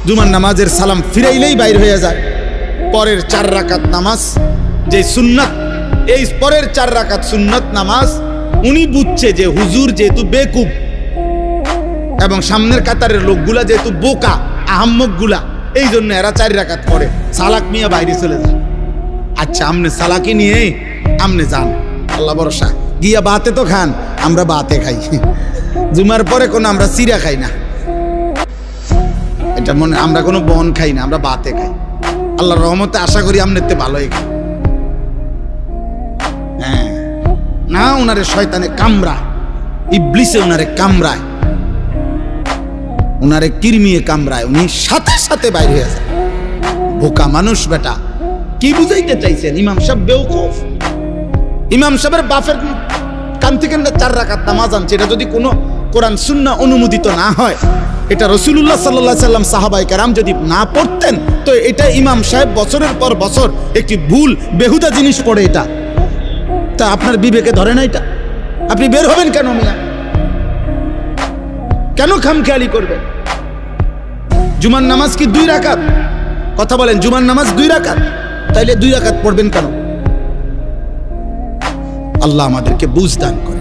জুমার নামাজের সালাম ফিরাইলেই বাইর হয়ে যায়। পরের 4 রাকাত নামাজ যে সুন্নাত, এই পরের 4 রাকাত সুন্নাত নামাজ উনি বুঝছে যে হুজুর যেহেতু বেকুব এবং সামনের কাতারের লোকগুলা যেহেতু বোকা আহাম্মকগুলা, এই জন্য এরা 4 রাকাত পড়ে। সালাক মিয়া বাইরে চলে যায়। আচ্ছা আমনে সালাকি নিয়ে আমনে যান, আল্লাহ ভরসা। গিয়া বাতে তো খান, আমরা বাতে খাই। জুমার পরে কোনো আমরা চিরা খাই না, এটা মনে, আমরা কোনো বন খাই না, আমরা বাতে খাই। আল্লাহর রহমতে আশা করি আমনেতে ভালোই খাই। হ্যাঁ না, ওনারে শয়তানে কামড়ায়, ইবলিসে ওনারে কামড়ায়, ওনারে কিরমিয়ে কামড়ায়, উনি সাথে সাথে বাইরে হয়ে যায়। বোকা মানুষ বেটা, কি বুঝাইতে চাইছেন? ইমাম সাহেব বেওকুফ। ইমাম সাহেবের বাপের কান থেকে 4 রাকাত নামাজ আনছে, এটা যদি কোনো কোরআন সুন্নাহ অনুমোদিত না হয়, এটা রাসূলুল্লাহ সাল্লাল্লাহু আলাইহি সাল্লাম সাহাবায়ে কেরাম যদি না পড়তেন, তো এটা ইমাম সাহেব বছরের পর বছর একটি ভুল বেহুদা জিনিস পড়ে। এটা তা আপনার বিবেকে ধরে না? এটা আপনি বের হবেন কেন মিয়া? কেন খামখেয়ালি করবেন? জুমার নামাজ কি 2 রাকাত? কথা বলেন, জুমার নামাজ 2 রাকাত, তাইলে 2 রাকাত পড়বেন কেন? আল্লাহ আমাদেরকে বুঝ দান করে।